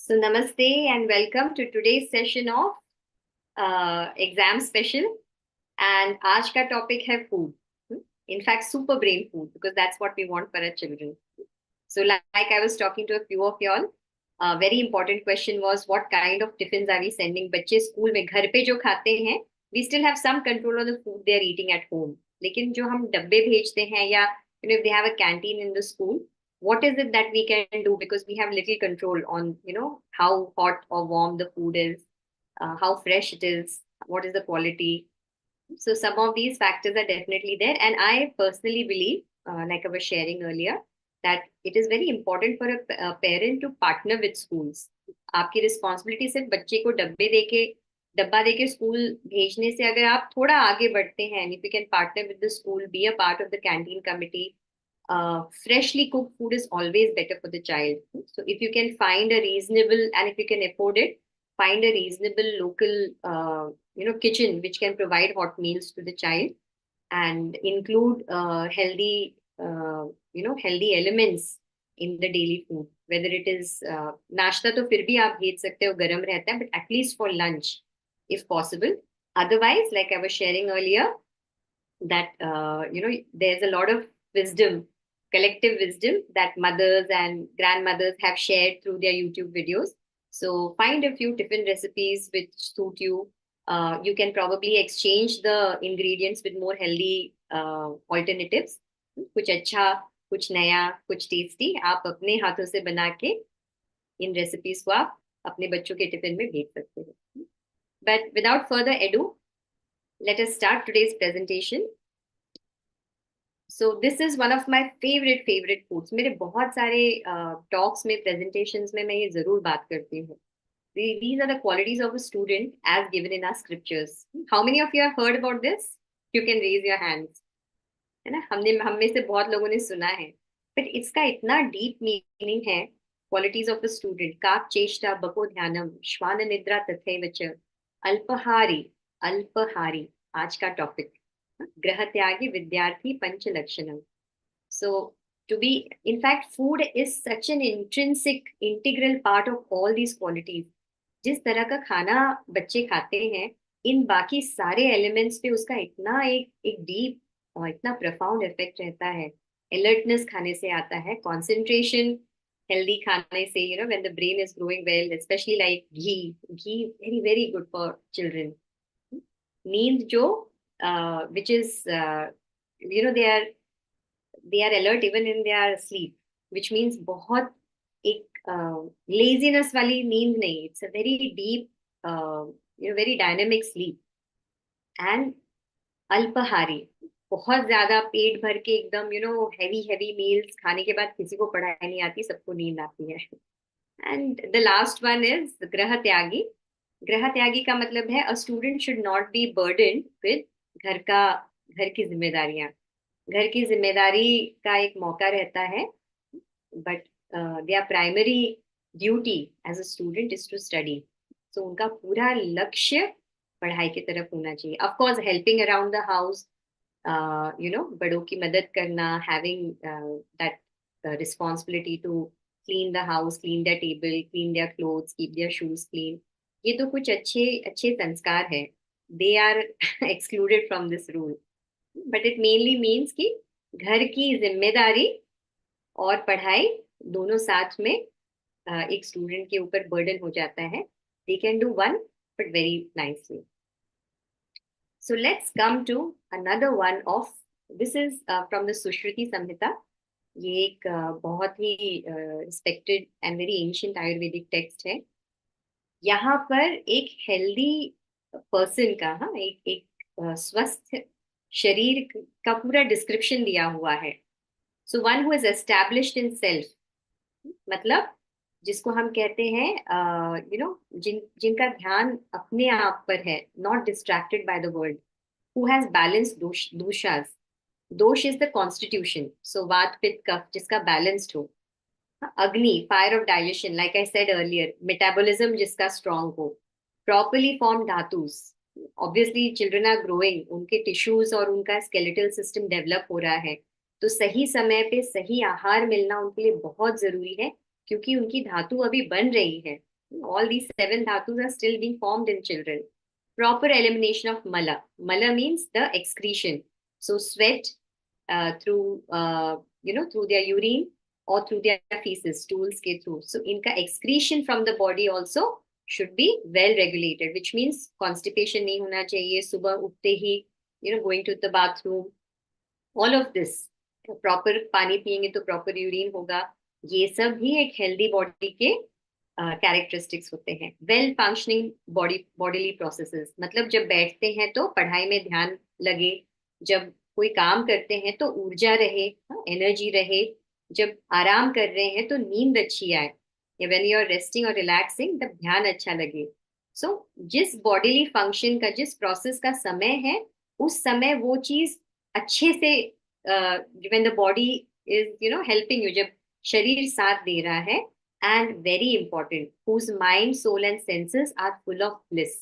So, namaste and welcome to today's session of exam special. And आज का topic है food. In fact, super brain food because that's what we want for our children. So, like I was talking to a few of y'all, a very important question was what kind of tiffins are we sending? बच्चे school में घर पे जो खाते हैं, we still have some control on the food they are eating at home. लेकिन जो हम डब्बे भेजते हैं या if they have a canteen in the school, what is it that we can do because we have little control on how hot or warm the food is, how fresh it is, what is the quality. So some of these factors are definitely there, and I personally believe, like I was sharing earlier, that it is very important for a parent to partner with schools. आपकी responsibility सिर्फ बच्चे को डब्बा देके school भेजने से अगर आप थोड़ा आगे बढ़ते हैं, if you can partner with the school, be a part of the canteen committee, freshly cooked food is always better for the child. So if you can find a reasonable, and if you can afford it, find a reasonable local kitchen which can provide hot meals to the child and include healthy elements in the daily food, whether it is नाश्ता तो फिर भी आप भेज सकते हो, गर्म रहता है, but at least for lunch if possible. Otherwise, like I was sharing earlier, that there's a lot of wisdom, collective wisdom that mothers and grandmothers have shared through their YouTube videos. So find a few different recipes which suit you. You can probably exchange the ingredients with more healthy alternatives. कुछ अच्छा, कुछ नया, कुछ tasty आप अपने हाथों से बना के इन रेसिपीज को आप अपने बच्चों के टिफिन में भेज सकते हो. But without further ado, let us start today's presentation. So this is one of my favorite foods. मेरे बहुत सारे talks में, presentations में मैं ये जरूर बात करती हूँ. These are the qualities of a student as given in our scriptures. How many of you have heard about this? You can raise your hands. है ना, हम में से बहुत लोगों ने सुना है, बट इसका इतना डीप मीनिंग है. क्वालिटीज ऑफ अ स्टूडेंट: काक चेष्टा बको ध्यानम श्वान निद्रा तथैव च अल्पहारी. अल्पहारी आज का टॉपिक. ग्रह त्यागी विद्यार्थी पंच लक्षणम. So to be, in fact, food is such an intrinsic, integral part of all these qualities. जिस तरह का खाना बच्चे खाते हैं, इन बाकी सारे एलिमेंट्स पे उसका इतना एक डीप और इतना प्रफाउंड इफेक्ट रहता है. अलर्टनेस खाने से आता है, कंसंट्रेशन हेल्दी खाने से, when the brain is growing well, specially like ghee very very good for children. नींद जो which is they are alert even in their sleep, which means बहुत एक लेजीनेस वाली नींद नहीं. It's a very deep very dynamic sleep. And अल्पहारी, बहुत ज्यादा पेट भर के एकदम हैवी हैवी मील्स खाने के बाद किसी को पढ़ाई नहीं आती, सबको नींद आती है. And the last one is ग्रह त्यागी. ग्रह त्यागी का मतलब है a student should not be burden with घर की जिम्मेदारियां. घर की जिम्मेदारी का एक मौका रहता है, but their primary duty as a student is to study. So उनका पूरा लक्ष्य पढ़ाई की तरफ होना चाहिए. Of course helping around the house, बड़ों की मदद करना, having that responsibility to clean the house, clean their table, clean their clothes, keep their shoes clean. ये तो कुछ अच्छे अच्छे संस्कार हैं. They are excluded from this rule. But it mainly means कि घर की जिम्मेदारी और पढ़ाई दोनों साथ में एक स्टूडेंट के ऊपर बर्डन हो जाता है. They can do one, but very nicely. So let's come to another one of, this is from the Sushruti Samhita. ये एक बहुत ही respected and very ancient ayurvedic text है. यहाँ पर एक हेल्दी पर्सन का, हाँ, एक स्वस्थ शरीर का पूरा डिस्क्रिप्शन दिया हुआ है. So one who is established in self, मतलब जिसको हम कहते हैं जिनका ध्यान अपने आप पर है, not distracted by the world, who has balanced doshas. Dosha is the constitution, सो वात पित्त कफ, जिसका बैलेंस्ड हो. Agni, fire of digestion, like I said earlier, metabolism जिसका स्ट्रांग हो. Properly form dhatus, obviously children are growing, उनके टिश्यूज और उनका स्केलेटल सिस्टम डेवलप हो रहा है, तो सही समय पे सही आहार मिलना उनके लिए बहुत जरूरी है, क्योंकि उनकी धातु अभी बन रही है. All these seven dhatus are still being formed in children. Proper elimination of mala. Mala means the excretion. So sweat through through their urine or through their feces, stools ke through. So inka excretion from the body also should be well regulated, which means constipation nahi hona chahiye. Subah uठते he going to the bathroom. All of this. Proper पानी पियेंगे तो proper urine होगा. ये सब भी एक healthy body के characteristics होते हैं. वेल फंक्शनिंग बॉडीली प्रोसेसेस, मतलब जब बैठते हैं तो पढ़ाई में ध्यान लगे, जब कोई काम करते हैं तो ऊर्जा रहे, एनर्जी रहे, जब आराम कर रहे हैं तो नींद अच्छी आए, या व्हेन यू आर रेस्टिंग और रिलैक्सिंग तब ध्यान अच्छा लगे. सो जिस बॉडीली फंक्शन का, जिस प्रोसेस का समय है, उस समय वो चीज अच्छे से, when the body is helping you, जब शरीर साथ दे रहा है, and very important, whose mind, soul and senses are full of bliss.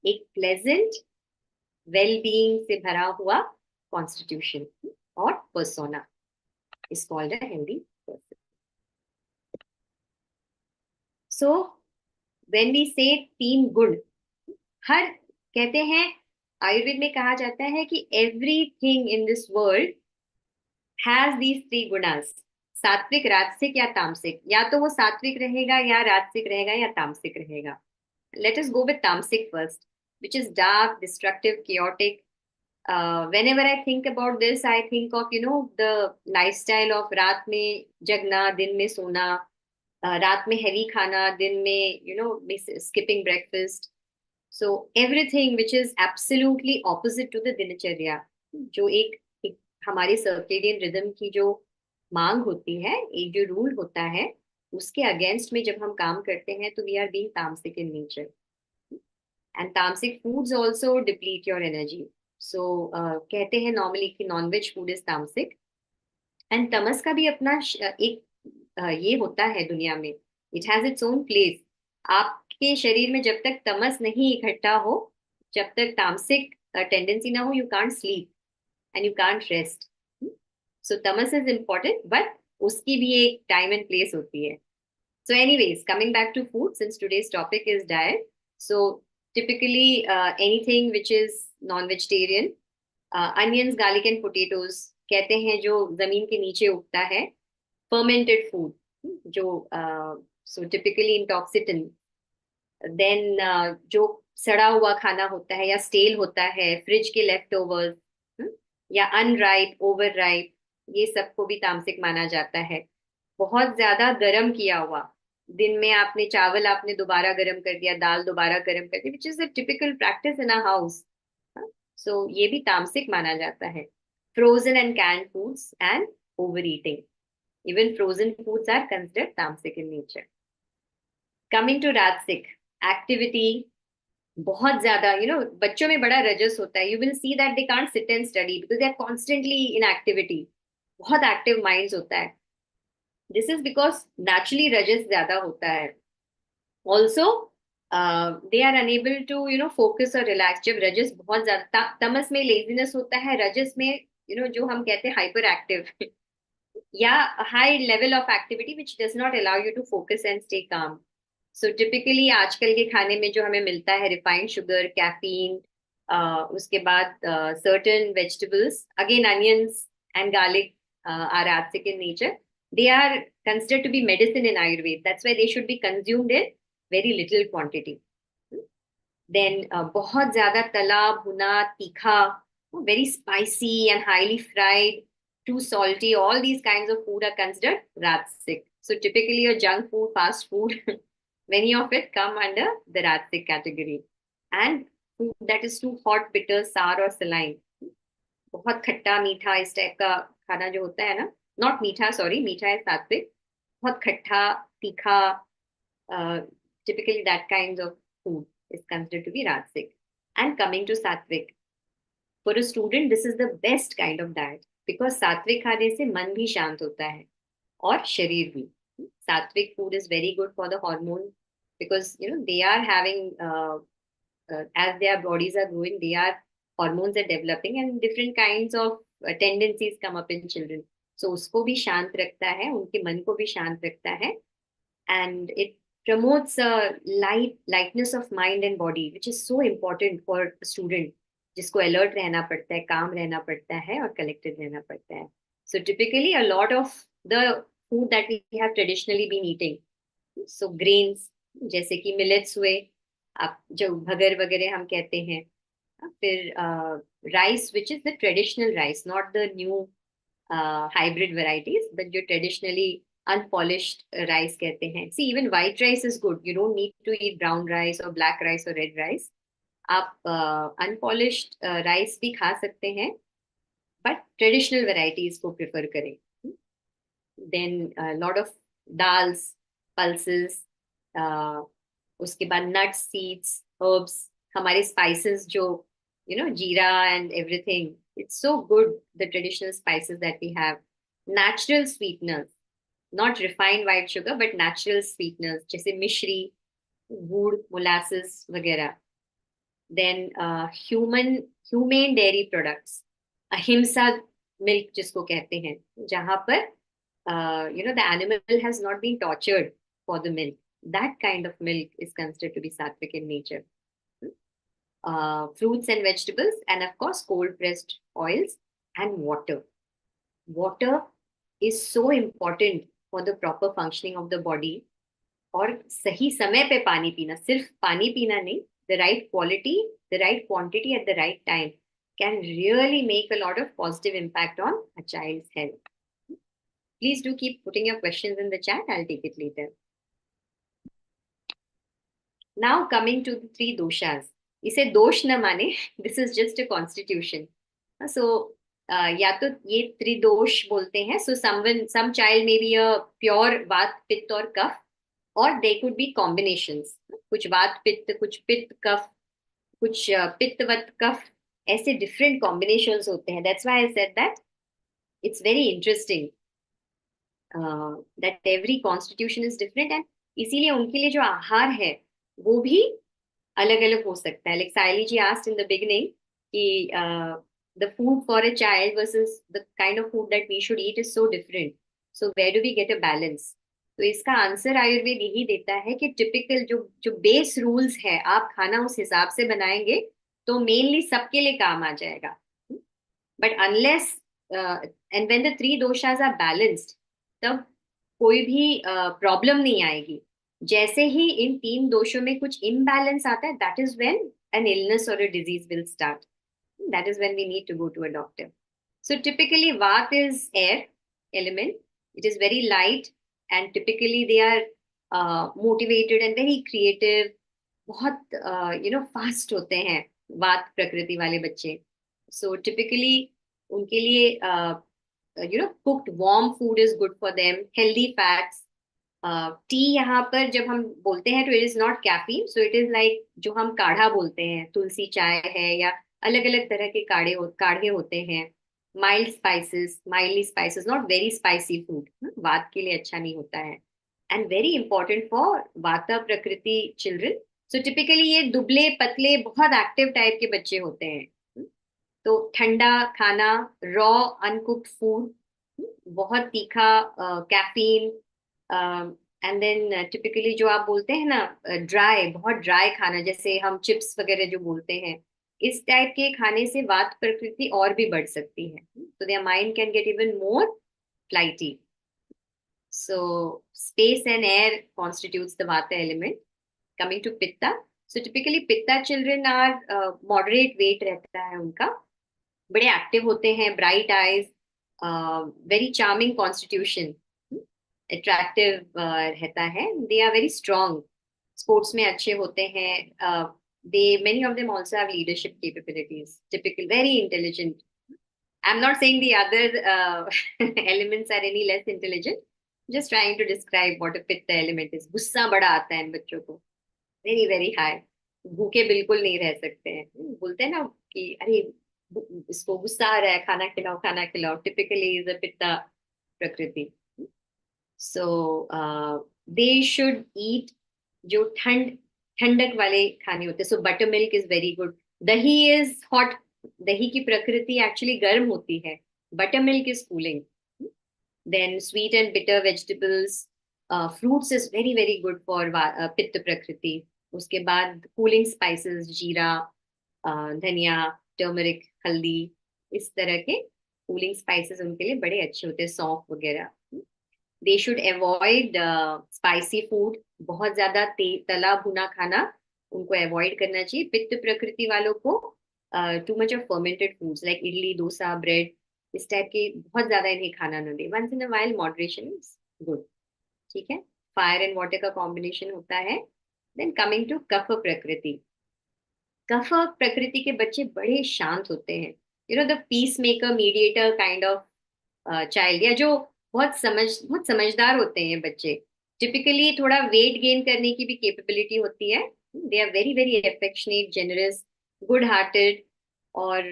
एक pleasant well-being से भरा हुआ constitution और persona is called a healthy person. So when we say तीन गुण, हर, कहते हैं आयुर्वेद में कहा जाता है कि everything in this world has these three gunas. सात्विक, राजसिक या तामसिक. या तो वो सात्विक रहेगा या राजसिक रहेगा या तामसिक रहेगा. Let us go with tamasic first, which is dark, destructive, chaotic. Whenever I think about this, I think of the lifestyle of रात में जगना, दिन में सोना, रात में heavy खाना, दिन में skipping breakfast. So everything which is absolutely opposite to the दिनचर्या, जो एक हमारी सर्केडियन रिदम की जो मांग होती है, एक जो रूल होता है, उसके अगेंस्ट में जब हम काम करते हैं तो we are being tamasic in nature. And tamasic foods also deplete your energy. So कहते हैं नॉर्मली कि nonveg food is tamasic. And तमस का भी अपना एक ये होता है दुनिया में, it has its own place. आपके शरीर में जब तक तमस नहीं इकट्ठा हो, जब तक तामसिक टेंडेंसी ना हो, you can't sleep and you can't rest. So tamas is important, but उसकी भी एक time and place होती है. So anyways, coming back to food, since today's topic is diet, so typically anything which is non-vegetarian, onions, garlic and potatoes, कहते हैं जो जमीन के नीचे उगता है, fermented food, जो so typically intoxicant, then जो सड़ा हुआ खाना होता है या स्टेल होता है, फ्रिज के लेफ्ट ओवर्स या अनराइप, ओवरराइप, ये सबको भी तामसिक माना जाता है. बहुत ज्यादा गर्म किया हुआ, दिन में आपने चावल आपने दोबारा गर्म कर दिया, दाल दोबारा गर्म कर दी, which is a typical practice in a house. So ये भी तामसिक माना जाता है. Frozen and canned foods and over eating, even frozen foods are considered tamasic in nature. Coming to rajasic, activity बहुत ज्यादा, बच्चों में बड़ा रजस होता है. You will see that they can't sit and study because they are constantly in activity. बहुत active minds होता है. दिस इज बिकॉज नेचुरली रजस ज्यादा होता है. Also they are unable to focus और रिलैक्स. जब रजस बहुत ज्यादा, तमस में लेजीनेस होता है, रजस में जो हम कहते हैं हाइपर एक्टिव या high level of activity which does not allow you to focus and stay calm. So typically आजकल के खाने में जो हमें मिलता है, रिफाइंड शुगर, कैफीन, उसके बाद certain vegetables, again onions and garlic are acidic in nature. They are considered to be medicine in Ayurveda. That's why they should be consumed in very little quantity. Then बहुत ज्यादा तला भुना तीखा, very spicy and highly fried, too salty, all these kinds of food are considered rajasic. So typically your junk food, fast food, many of it come under the rajasic category. And food that is too hot, bitter, sour or saline, बहुत खट्टा मीठा इस type का खाना जो होता है ना, नॉट मीठा, सॉरी, मीठा है सात्विक, बहुत खट्टा तीखा, typically that kind of food is considered to be rajasic. And coming to sattvic, for a student this is the best kind of diet, because सात्विक खाने से मन भी शांत होता है और शरीर भी. Sattvic food is very good for the hormone, because they are having as their bodies are growing, their hormones are developing and different kinds of tendencies come up in children. So उसको भी शांत रखता है, उनके मन को भी शांत रखता है, and it promotes lightness of mind and body, which is so important for a student जिसको alert रहना पड़ता है, calm रहना पड़ता है और collected रहना पड़ता है. So typically a lot of the food that we have traditionally been eating, so grains जैसे कि millets हुए, आप जो भगर वगैरह हम कहते हैं, फिर rice which is the traditional rice, not the new hybrid varieties, but जो traditionally unpolished rice कहते हैं. See, even white rice is good. You don't need to eat brown rice or black rice or red rice. आप unpolished rice भी खा सकते हैं, but traditional varieties को prefer करें. Then a lot of dals, pulses, उसके बाद nuts, seeds, herbs, हमारे spices जो jeera and everything. It's so good, the traditional spices that we have. Natural sweeteners, not refined white sugar, but natural sweeteners, जैसे मिश्री, गुड़, molasses वगैरह. Then humane dairy products, अहिंसा milk जिसको कहते हैं, जहाँ पर the animal has not been tortured for the milk. That kind of milk is considered to be sattvic in nature. Fruits and vegetables, and of course cold pressed oils and water. Water is so important for the proper functioning of the body. और सही समय पे पानी पीना, सिर्फ पानी पीना नहीं, the right quality, the right quantity at the right time can really make a lot of positive impact on a child's health. Please do keep putting your questions in the chat. I'll take it later. Now coming to the three doshas. इसे दोष न माने, this is just a constitution. So या तो ये त्रिदोष बोलते हैं. So some child may be a pure वात पित्त और कफ, or they could be combinations. कुछ वात पित्त, कुछ पित्त कफ, कुछ पित्तवत कफ, ऐसे different combinations होते हैं. That's why I said that it's very interesting that every constitution is different, and इसीलिए उनके लिए जो आहार है वो भी अलग अलग हो सकता है. Like Saili ji asked in the beginning कि the food for a child versus the kind of food that we should eat is so different. So where do we get a balance? तो इसका answer Ayurveda यही देता है कि typical जो base rules है, आप खाना उस हिसाब से बनाएंगे तो मेनली सबके लिए काम आ जाएगा. But unless and when the three doshas are balanced, तब कोई भी प्रॉब्लम नहीं आएगी. जैसे ही इन तीन दोषों में कुछ इम्बैलेंस आता है, that is when an illness और a disease will start. That is when we need to go to a doctor. So typically Vata is air element. It is very light, and typically they are motivated and very creative. बहुत fast होते हैं वात प्रकृति वाले बच्चे. So typically उनके लिए cooked warm food is good for them. Healthy fats. T यहाँ पर जब हम बोलते हैं तो it is not caffeine, so it is like जो हम काढ़ा बोलते हैं, तुलसी चाय है या अलग अलग तरह के काढ़े होते हैं. Mildly spices, not very spicy food. वात के लिए अच्छा नहीं होता है, एंड वेरी इंपॉर्टेंट फॉर वाता प्रकृति चिल्ड्रन. सो टिपिकली ये दुबले पतले बहुत एक्टिव टाइप के बच्चे होते हैं. तो ठंडा खाना, रॉ अनकुक्ड फूड, बहुत तीखा, कैफीन, एंड देन टिपिकली जो आप बोलते हैं ना ड्राई, बहुत ड्राई खाना, जैसे हम चिप्स वगैरह जो बोलते हैं, इस टाइप के खाने से वात प्रकृति और भी बढ़ सकती है. तो their mind can get even more flighty. So space and air constitutes the vata element. Coming to pitta. So typically pitta children are moderate weight रहता है उनका, बड़े एक्टिव होते हैं, bright eyes, very charming constitution, attractive रहता है. They are very strong, sports में अच्छे होते हैं. Many of them also have leadership capabilities. Typical, very intelligent. I'm not saying the other elements are any less intelligent. Just trying to describe what a pitta element is. गुस्सा बड़ा आता है इन बच्चों को, very very high. भूखे बिल्कुल नहीं रह सकते हैं. बोलते हैं ना कि अरे इसको गुस्सा आ रहा है, खाना खिलाओ खाना खिलाओ. Typically is a pitta प्रकृति. So they should eat जो ठंडक वाले खाने होते हैं. So butter milk is very good. Dahi is hot. दही की प्रकृति एक्चुअली गर्म होती है. Butter milk is cooling. Then sweet and bitter vegetables, fruits is very very good for pitta prakriti. उसके बाद कूलिंग स्पाइसेस, जीरा, धनिया, टर्मरिक, हल्दी, इस तरह के कूलिंग स्पाइसेस उनके लिए बड़े अच्छे होते हैं, सौंफ वगैरह. They should avoid spicy food. बहुत ज्यादा तला भुना खाना उनको अवॉइड करना चाहिए. पित्त प्रकृति वालों को too much of fermented foods like idli, dosa, bread, इस टाइप के बहुत ज्यादा इन्हें खाना न दे. Once in a while moderation is good. ठीक है. फायर एंड वाटर का कॉम्बिनेशन होता है. देन कमिंग टू कफ प्रकृति. कफ प्रकृति के बच्चे बड़े शांत होते हैं. The peace maker, mediator kind of child, या जो बहुत समझदार होते हैं बच्चे. टिपिकली थोड़ा वेट गेन करने की भी कैपेबिलिटी होती है. They are very very affectionate, generous, good hearted. और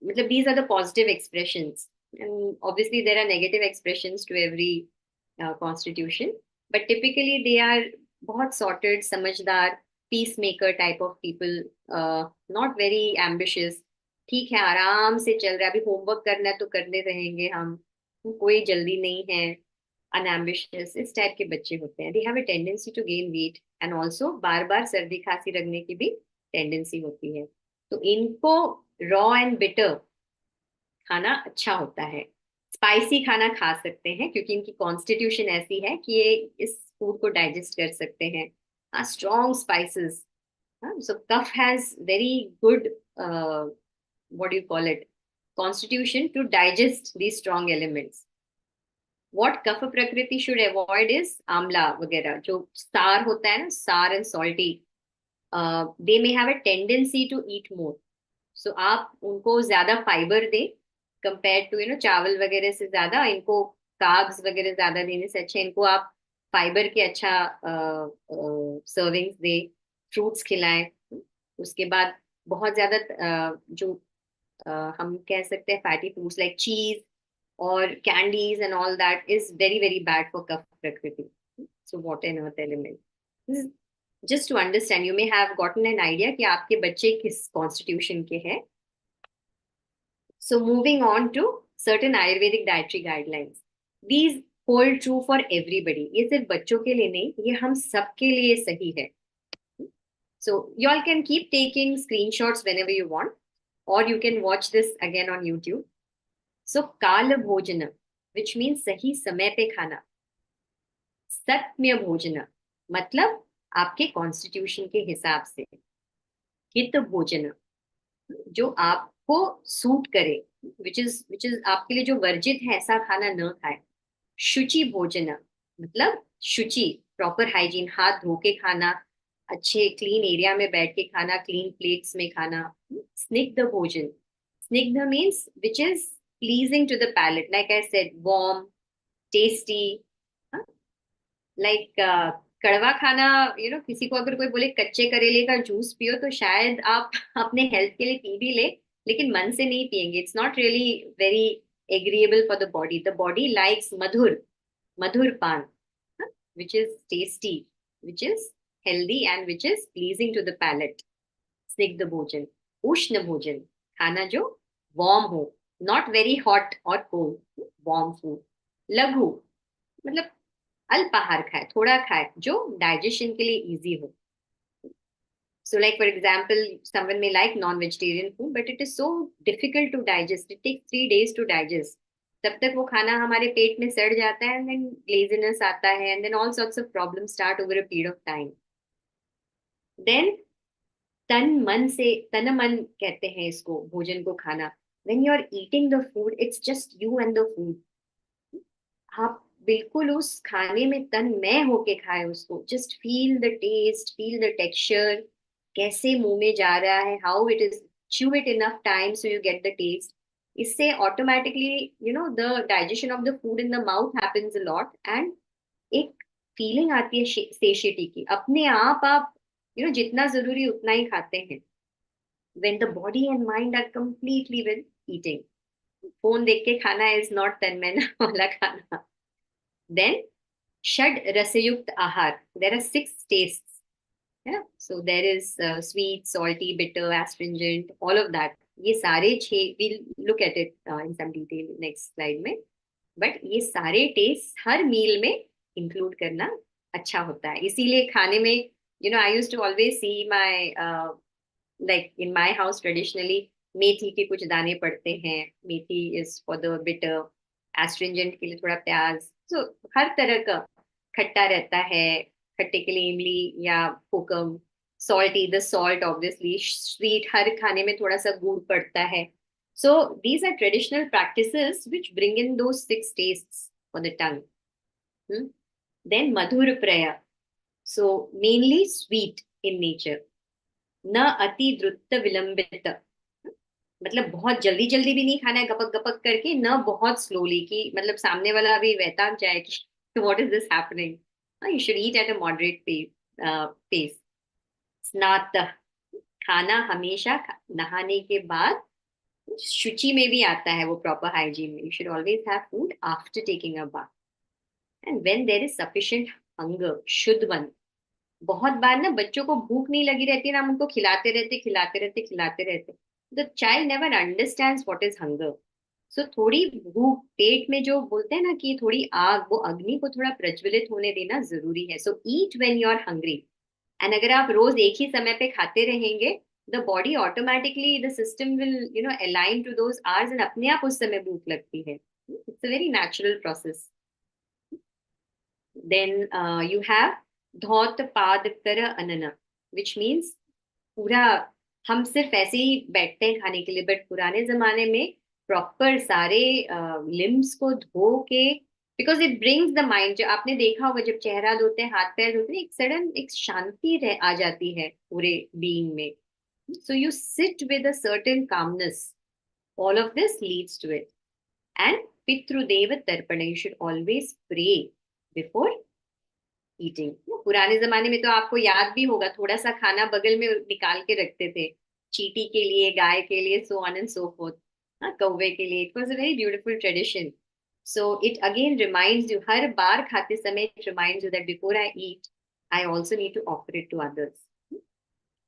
मतलब these are the positive expressions. And obviously there are negative expressions to every constitution, but typically they are बहुत सॉर्टेड, समझदार, peace maker type of people. Not very ambitious. ठीक है, आराम से चल रहा है, अभी होमवर्क करना है तो करने रहेंगे हम, कोई जल्दी नहीं है. अनएम्बिशियस, इस टाइप के बच्चे होते हैं. They have a tendency to gain weight and also बार बार सर्दी खांसी लगने की भी टेंडेंसी होती है. तो इनको रॉ एंड बिटर खाना अच्छा होता है. स्पाइसी खाना खा सकते हैं क्योंकि इनकी कॉन्स्टिट्यूशन ऐसी है कि ये इस फूड को डाइजेस्ट कर सकते हैं. हाँ, strong spices. So cough has very good, what do you call it, constitution to digest these strong elements. What kapha prakriti should avoid is amla वगैरह, जो सार होता है ना, सार and salty. They may have a tendency to eat more. So आप उनको ज्यादा फाइबर दे, कंपेयर टू चावल वगैरह से ज्यादा इनको कार्ब्स वगैरह ज्यादा देने से अच्छा इनको आप फाइबर के अच्छा सर्विंग्स दे, फ्रूट्स खिलाएं. उसके बाद बहुत ज्यादा जो हम कह सकते हैं फैटी फूड्स लाइक चीज और candies and all that is very very bad for kapha prakriti. So water and earth element. Just to understand, you may have gotten an idea कि आपके बच्चे किस कॉन्स्टिट्यूशन के हैं. So moving on to certain ayurvedic dietary guidelines. These hold true for everybody. ये सिर्फ बच्चों के लिए नहीं, ये हम सबके लिए सही है. So you all can keep taking screenshots whenever you want, or you can watch this again on YouTube. So kala bhojana, which means sahi समय पे खाना. सत्म्य भोजना मतलब आपके कॉन्स्टिट्यूशन के हिसाब से. हित भोजना, जो आपको सूट करे, which is आपके लिए जो वर्जित है ऐसा खाना न खाए. शुचि भोजना मतलब शुचि, प्रॉपर हाइजीन, हाथ धो के खाना, अच्छे क्लीन एरिया में बैठ के खाना, क्लीन प्लेट्स में खाना. स्निग्ध भोजन. Snigdha means which is pleasing to the palate, like I said, warm, tasty. Like कड़वा खाना, किसी को अगर कोई बोले कच्चे करेले का जूस पियो तो शायद आप अपने हेल्थ के लिए पी भी ले, लेकिन मन से नहीं पियेंगे. It's not really very agreeable for the body. The body likes madhur, madhur paan, which is tasty, which is healthy and which is pleasing to the palate. स्निग्ध भोजन. उष्ण भोजन, खाना जो वार्म हो, नॉट वेरी हॉट और कोल्ड, वार्म फूड. लघु मतलब अल्पाहार खाए, थोड़ा खाए, जो डाइजेशन के लिए इजी हो. So like for example, someone may like non-vegetarian food, but it is so difficult to digest. It takes 3 days to digest. तब तक वो खाना हमारे पेट में सड़ जाता है, and then laziness आता है, and then all sorts of problems start over a period of time. Then तन मन कहते हैं इसको, भोजन को खाना. When you are eating the food, it's just you and the food. आप बिल्कुल उस खाने में तन्मय होके खाए उसको. Just feel the taste, feel the texture, कैसे मुंह में जा रहा है, how it is, chew it enough time so you get the taste. इससे automatically the digestion of the food in the mouth happens a lot, and एक feeling आती है सेशिएटी की. अपने आप जितना जरूरी उतना ही खाते हैं. when the body and mind are completely with eating. Phone देख के खाना is not तन्मय वाला खाना. Then षड रसयुक्त आहार. There are 6 tastes. Yeah. So there is sweet, salty, bitter, astringent, all of that. ये सारे 6, we'll look at it in some detail next slide में. But ये सारे टेस्ट हर मील में इंक्लूड करना अच्छा होता है। इसीलिए खाने में I use to always see my like in my house traditionally मेथी के कुछ दाने पड़ते हैं। Methi is for the bitter, astringent के लिए थोड़ा प्याज, so हर तरह का खट्टा रहता है। खट्टे के लिए इमली या कोकम, salty the salt obviously, sweet हर खाने में थोड़ा सा गुड़ पड़ता है। So these are traditional practices which bring in the six tastes for the tongue. Then मधुर प्रय, so mainly sweet in nature. न अति द्रुत विलंबित, मतलब बहुत जल्दी जल्दी भी नहीं खाना है गपक गपक करके, न बहुत स्लोली कि मतलब सामने वाला अभी बहता जाए कि what is this happening. You should eat at a moderate pace. स्नात, खाना हमेशा नहाने के बाद, शुचि में भी आता है वो प्रॉपर हाइजीन में। You should always have food after taking a bath and when there is sufficient hunger, shuddh one. बहुत बार ना बच्चों को भूख नहीं लगी रहती ना, हम उनको खिलाते रहते the child never understands what is hunger. So थोड़ी भूख पेट में जो बोलते हैं ना कि थोड़ी आग, वो अग्नि को थोड़ा प्रज्वलित होने देना जरूरी है। So eat when you are hungry. And अगर आप रोज एक ही समय पे खाते रहेंगे, the body automatically, the system will align to those hours and अपने आप उस समय भूख लगती है। It's a very natural process. Then you have धौत पाद कर अनन, विच मीन्स पूरा, हम सिर्फ ऐसे ही बैठते हैं खाने के लिए, बट पुराने जमाने में प्रॉपर सारे लिम्स को धो के, because it brings the mind. जो आपने देखा होगा जब चेहरा धोते हैं, हाथ पैर धोते हैं, एक सडन एक शांति आ जाती है पूरे बीइंग में। So you sit with a certain calmness, all of this leads to it. And पितृदेव तर्पण, you should always pray before eating. पुराने जमाने में तो आपको याद भी होगा, थोड़ा सा खाना बगल में निकाल के रखते थे, चींटी के लिए, गाय के लिए, so on and so forth, कौवे के लिए। It was a very beautiful tradition. So it again reminds you, हर बार खाते समय it reminds you that before I eat I also need to offer it to others.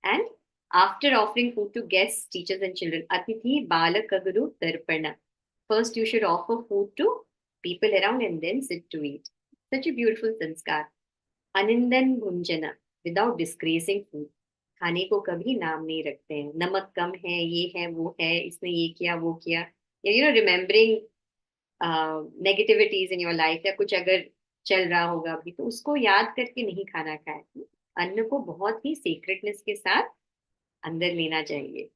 And after offering food to guest, teachers and children, अतिथि बालक गुरु तर्पण, first you should offer food to people around and then sit to eat. Such a beautiful sanskar. अनिंदन भुंजना, without disgracing food. खाने को कभी नाम नहीं रखते हैं, नमक कम है, ये है, वो है, इसने ये किया, वो किया, remembering negativities in your life, या कुछ अगर चल रहा होगा अभी तो उसको याद करके नहीं खाना खाए। अन्न को बहुत ही सीक्रेटनेस के साथ अंदर लेना चाहिए,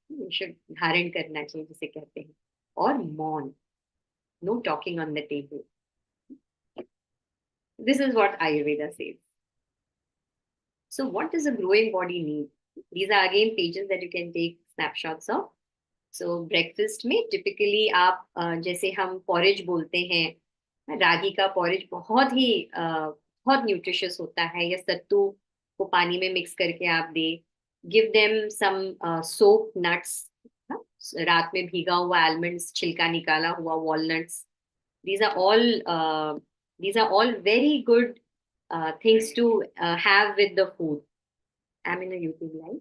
धारण करना चाहिए जिसे कहते हैं। और मौन, know talking on the table. This is what Ayurveda says. So what does a growing body need? These are again pages that you can take snapshots of. So breakfast में typically आप जैसे हम porridge बोलते हैं, रागी का porridge बहुत ही बहुत nutritious होता है, या सत्तू को पानी में मिक्स करके आप दे। Give them some soap nuts, रात में भीगा हुआ almonds, छिलका निकाला हुआ walnuts. These are all these are all very good things to have with the food. I'm in a YouTube live.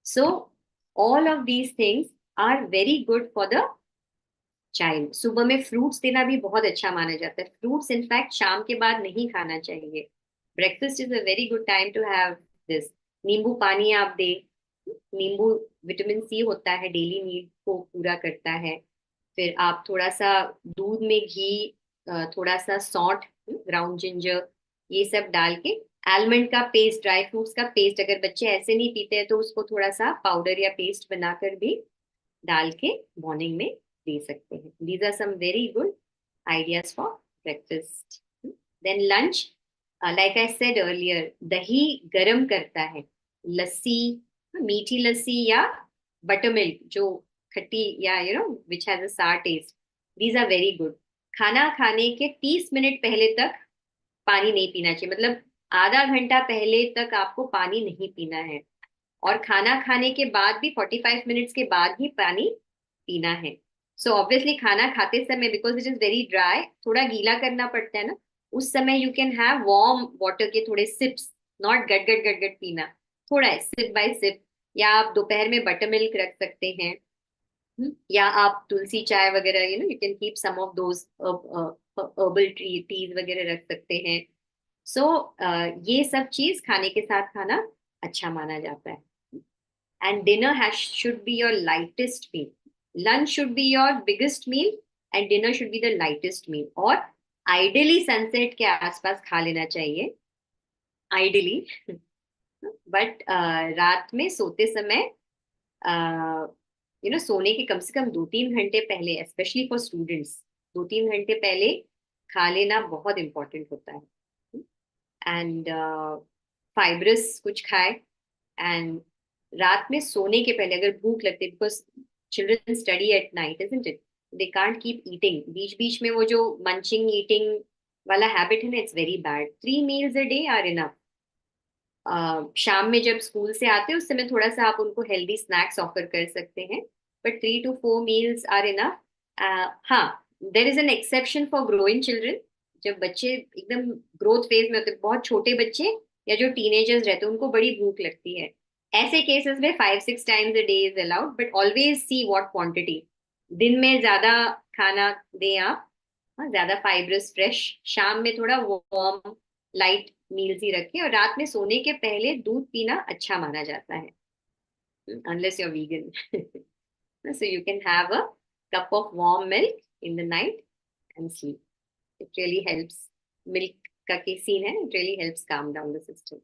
So all of these things are very good for the child. सुबह में fruits देना भी बहुत अच्छा माना जाता है। Fruits in fact शाम के बाद नहीं खाना चाहिए। Breakfast is a very good time to have this. नींबू पानी आप दे, नींबू विटामिन सी होता है, डेली नीड को पूरा करता है। फिर आप थोड़ा सा दूध में घी, थोड़ा सा सौंठ, ग्राउंड जिंजर, ये सब डाल के, आलमंड का पेस्ट, ड्राई फ्रूट्स का पेस्ट, अगर बच्चे ऐसे नहीं पीते हैं तो उसको थोड़ा सा पाउडर या पेस्ट बनाकर भी डाल के मॉर्निंग में दे सकते हैं। These are some very good ideas for breakfast. Then lunch, like I said earlier, दही गर्म करता है, लस्सी, मीठी लस्सी या बटर मिल्क जो खट्टी, या विच has a sour taste, these are very good. खाना खाने के 30 मिनट पहले तक पानी नहीं पीना चाहिए, मतलब आधा घंटा पहले तक आपको पानी नहीं पीना है। और खाना खाने के बाद भी 45 मिनट्स के बाद ही पानी पीना है। सो ऑब्वियसली खाना खाते समय, because it is very dry, थोड़ा गीला करना पड़ता है ना, उस समय you can have warm water के थोड़े सिप्स, नॉट गट गट गट गट पीना, थोड़ा सिप बाय सिप। या आप दोपहर में बटर मिल्क रख सकते हैं, या आप तुलसी चाय वगैरह, you can keep some of those herbal teas वगैरह रख सकते हैं. सो ये सब चीज खाने के साथ खाना अच्छा माना जाता है. And dinner should be your lightest meal. Lunch should be your biggest meal and dinner should be the lightest meal. और ideally sunset के आसपास खा लेना चाहिए. Ideally. बट रात में सोते समय सोने के कम से कम 2-3 घंटे पहले, स्पेशली फॉर स्टूडेंट्स, 2-3 घंटे पहले खा लेना बहुत इंपॉर्टेंट होता है. एंड फाइब्रस कुछ खाए. एंड रात में सोने के पहले अगर भूख लगती है, because children study at night isn't it, they can't keep eating. बीच बीच में वो जो मंचिंग ईटिंग वाला हैबिट है ना, it's very bad. 3 meals a day are enough. शाम में जब स्कूल से आते हैं उस समय थोड़ा सा आप उनको हेल्दी स्नैक्स ऑफर कर सकते हैं, but 3 to 4 meals are enough. हाँ, there is an exception for growing children. जब बच्चे एकदम ग्रोथ फेज में होते हैं, बहुत छोटे बच्चे या जो टीनेजर्स रहते हैं, उनको बड़ी भूख लगती है. ऐसे केसेस में 5-6 times a day is allowed, but always see what quantity. दिन में ज्यादा खाना दें आप, हाँ, ज्यादा फाइब्रस फ्रेश. शाम में थोड़ा वार्म लाइट मील्स ही रखें. और रात में सोने के पहले दूध पीना अच्छा माना जाता है, unless you're vegan. So you can have a cup of warm milk in the night and sleep. It really helps. Milk का casein है, it really helps calm down the system.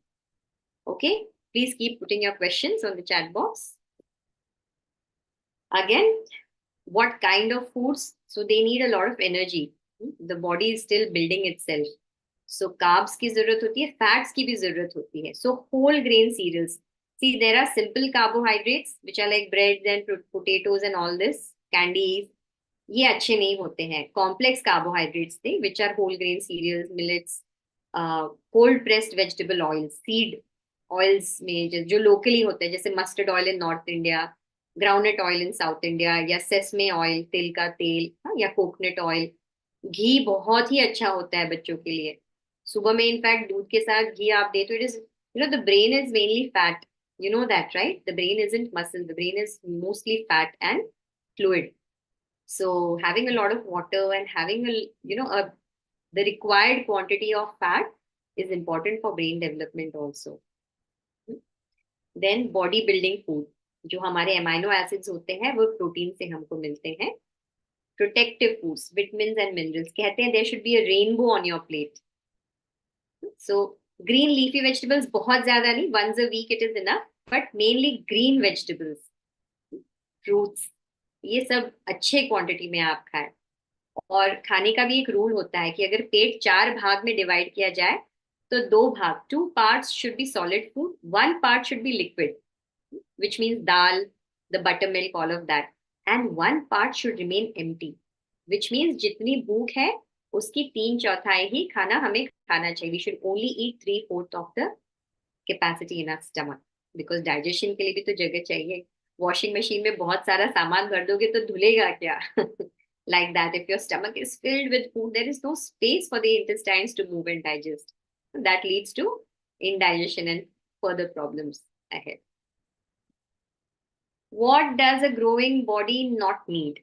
Okay, please keep putting your questions on the chat box. Again, what kind of foods? So they need a lot of energy. The body is still building itself. So carbs की जरूरत होती है, fats की भी जरूरत होती है. So whole grain cereals. See, there are simple carbohydrates which are like breads and potatoes and all this, candies. ये अच्छे नहीं होते हैं. Complex carbohydrates थे, which are whole grain cereals, millets, cold pressed vegetable oils, seed oils में जो locally होते हैं, जैसे mustard oil in North India, groundnut oil in South India, या sesame oil, तिल का तेल, या coconut oil. घी बहुत ही अच्छा होता है बच्चों के लिए. सुबह में इनफैक्ट दूध के साथ घी आप दे तो it is, the brain is mainly fat. You know that, right? The brain isn't muscle. The brain is mostly fat and fluid. So having a lot of water and having the required quantity of fat is important for brain development also. Then body building food. जो हमारे amino acids होते हैं वो protein से हमको मिलते हैं. Protective foods, vitamins and minerals. कहते हैं there should be a rainbow on your plate. So green leafy vegetables बहुत ज्यादा नहीं, once a week it is enough, but mainly green vegetables, fruits, ये सब अच्छे क्वांटिटी में आप खाएं. और खाने का भी एक रूल होता है कि अगर पेट 4 भाग में डिवाइड किया जाए तो 2 भाग, 2 parts should be solid food, 1 part should be liquid, which means dal, the buttermilk, all of that, and 1 part should remain empty, which means जितनी भूख है उसकी 3/4 ही खाना हमें खाना चाहिए. We should only eat 3/4 of the capacity in our stomach, because digestion के लिए भी तो जगह चाहिए. वॉशिंग मशीन में बहुत सारा सामान भर दोगे तो धुलेगा क्या? Like that, if your stomach is filled with food, there is no space for the intestines to move and digest. That leads to indigestion and further problems ahead. What does a growing body not need?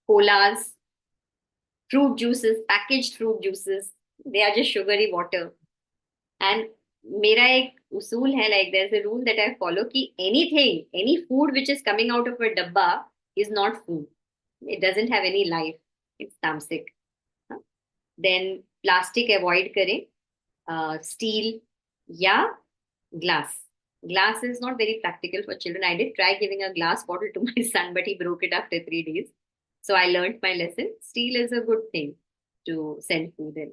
Colas, fruit juices, packaged fruit juices, they are just sugary water. And मेरा एक उसूल है, like there's a rule that I follow कि anything, any food which is coming out of a dabba is not food. It doesn't have any life. It's tamasic. Then plastic avoid करें. Steel या glass. Glass is not very practical for children. I did try giving a glass bottle to my son, but he broke it after 3 days. So I learned my lesson. Steel is a good thing to send food in.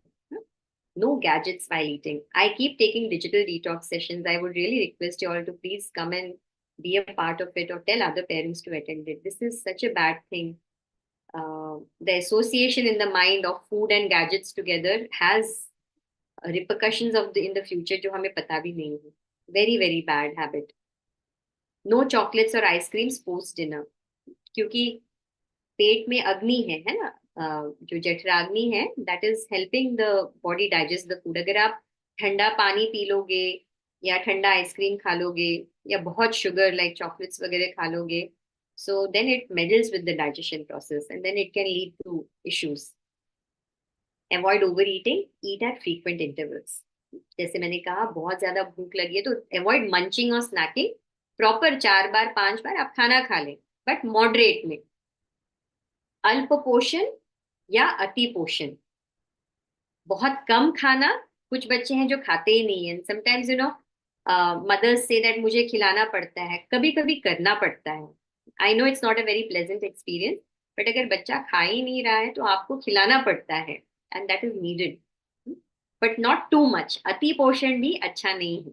No gadgets while eating. I keep taking digital detox sessions. I would really request you all to please come and be a part of it, or tell other parents to attend it. This is such a bad thing. The association in the mind of food and gadgets together has repercussions in the future जो हमें पता भी नहीं है. Very, very bad habit. No chocolates or ice creams post dinner. क्योंकि पेट में अग्नि है ना, जो जठराग्नि है, that is helping the body digest the food. अगर आप ठंडा पानी पी लोगे या ठंडा आइसक्रीम खा लोगे या बहुत शुगर लाइक चॉकलेट्स वगैरह खा लोगे, so then it meddles with the digestion process and then it can lead to issues. Avoid overeating, eat at frequent intervals. जैसे मैंने कहा बहुत ज्यादा भूख लगी है तो अवॉइड मंचिंग और स्नैकिंग. प्रॉपर 4 बार 5 बार आप खाना खा लें, बट मॉडरेट में. अल्प पोषण या अति पोषण. बहुत कम खाना. कुछ बच्चे हैं जो खाते ही नहीं है. समटाइम्स मदर्स से दैट मुझे खिलाना पड़ता है, कभी कभी करना पड़ता है. I know it's not a very pleasant experience, but अगर बच्चा खा ही नहीं रहा है तो आपको खिलाना पड़ता है, and that is needed, but not too much. अति पोषण भी अच्छा नहीं है.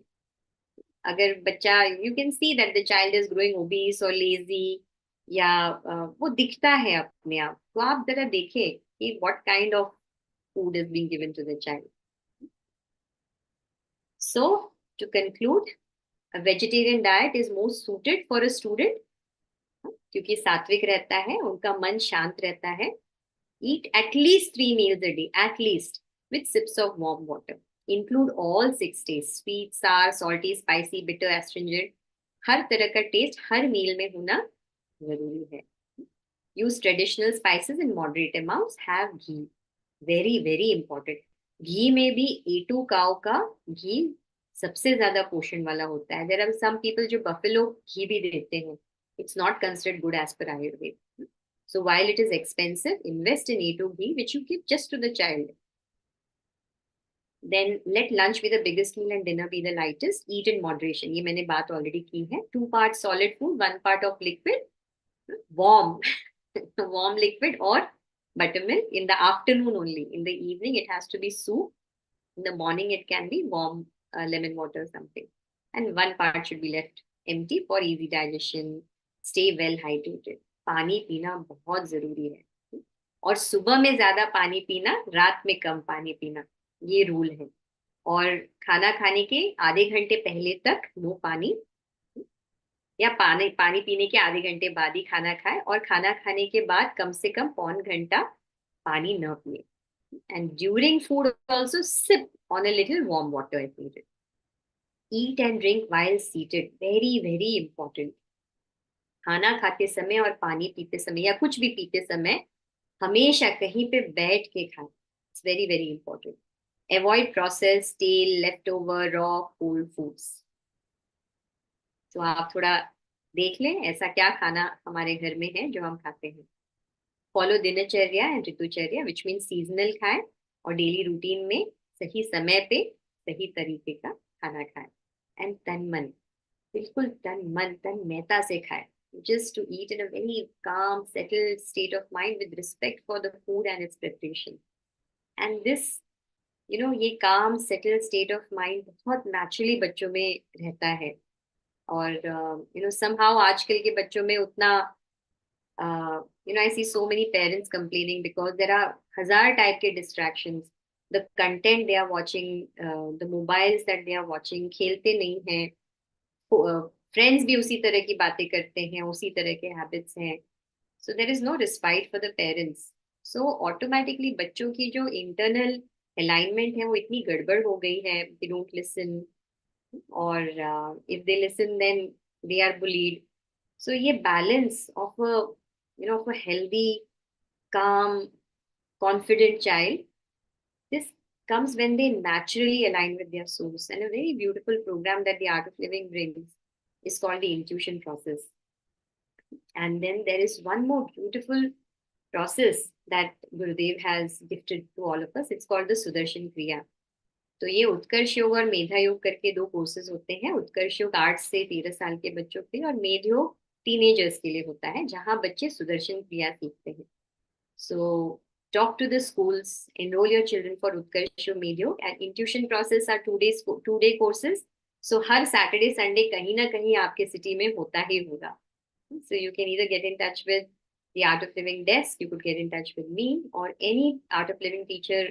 अगर बच्चा, you can see that the child is growing obese और लेजी, या वो दिखता है अपने आप, तो आप जरा देखें कि what kind of food is being given to the child. So to conclude, a vegetarian diet is most suited for a student क्योंकि सात्विक रहता है, उनका मन शांत रहता है. Eat at least 3 meals a day, at least, with sips of warm water. Include all 6 tastes: sweet, sour, salty, spicy, bitter, astringent. हर तरह का टेस्ट हर मील में होना जरूरी है. Use traditional spices in moderate amounts. Have ghee. Very, very important. घी में भी A2 cow का घी सबसे ज्यादा पोषण वाला होता है. देयर आर सम पीपल जो बफेलो घी भी देते हैं. It's not considered good as per Ayurveda. So while it is expensive, invest in A2 ghee, which you give just to the child. Then let lunch be the biggest meal and dinner be the lightest. Eat in moderation. ये मैंने बात already की है. 2 parts solid food, 1 part of liquid, warm, warm liquid or buttermilk in the afternoon only. In the evening, it has to be soup. In the morning, it can be warm lemon water or something. And 1 part should be left empty for easy digestion. Stay well hydrated. पानी पीना बहुत जरूरी है, और सुबह में ज्यादा पानी पीना, रात में कम पानी पीना, ये रूल है. और खाना खाने के आधे घंटे पहले तक नो पानी, या पानी पानी पीने के आधे घंटे बाद ही खाना खाए, और खाना खाने के बाद कम से कम पौन घंटा पानी न पिए. And during food also sip on a little warm water if needed. Eat and drink while seated. Very very important. खाना खाते समय और पानी पीते समय या कुछ भी पीते समय हमेशा कहीं पे बैठ के खाएं. It's very very important. Avoid process, stale, left over, raw, cold foods. तो आप थोड़ा देख लें ऐसा क्या खाना हमारे घर में है जो हम खाते हैं. फॉलो दिनचर्या एंड ऋतुचर्या, विच मीन सीजनल खाएं, और डेली रूटीन में सही समय पे सही तरीके का खाना खाएं. एंड तन मन, बिल्कुल तन मन तन महता से खाएं. Just to eat in a very calm, settled state of mind with respect for the food and its preparation. And this, ये calm, settled state of mind बहुत naturally बच्चों में रहता है. और somehow आजकल के बच्चों में उतना I see so many parents complaining because there are हजार type के distractions. The content they are watching, the mobiles that they are watching, खेलते नहीं हैं. फ्रेंड्स भी उसी तरह की बातें करते हैं, उसी तरह के हैबिट्स हैं. So there is no respite for the parents. So automatically बच्चों की जो इंटरनल अलाइनमेंट है वो इतनी गड़बड़ हो गई है. दे डोंट लिसन, और if they listen then they are bullied. So ये balance of of a healthy, calm, confident child, this comes when they naturally align with their source. And a very beautiful program that the Art of Living brings is called the intuition process. And then there is one more beautiful process that Gurudev has gifted to all of us. It's called the Sudarshan Kriya. तो ये उत्कर्ष योग और मेधा योग करके 2 courses होते हैं. उत्कर्ष योग 8 से 13 साल के बच्चों के लिए, और मेध योग टीनेजर्स के लिए होता है, जहाँ बच्चे सुदर्शन क्रिया सीखते हैं. सो talk to the schools, enroll your children for Utkarsh Medio, and intuition process are 2 day courses. So her Saturday Sunday कहीं ना कहीं आपके सिटी में होता ही होगा. So you can either get in touch with the Art of Living desk, you could get in touch with me or any Art of Living teacher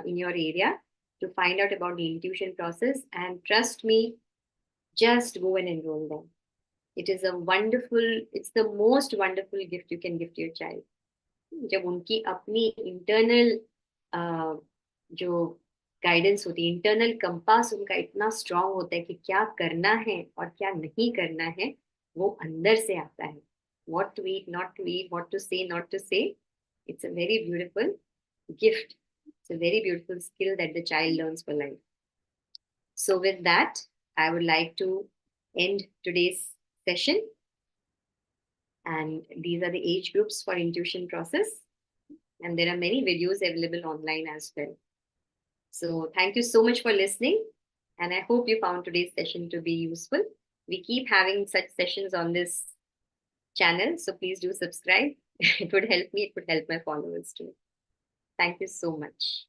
in your area to find out about the intuition process. And trust me, just go and enroll them. It is it's the most wonderful gift you can give to your child. जब उनकी अपनी internal जो guidance होती है, internal compass उनका इतना strong होता है कि क्या करना है और क्या नहीं करना है वो अंदर से आता है. What to eat, not to eat, what to say, not to say. It's a very beautiful gift. It's a very beautiful skill that the child learns for life. So, with that, I would like to end today's session. And these are the age groups for intuition process. And there are many videos available online as well. So, thank you so much for listening. And I hope you found today's session to be useful. We keep having such sessions on this channel. So, please do subscribe. It would help me, it would help my followers too. Thank you so much.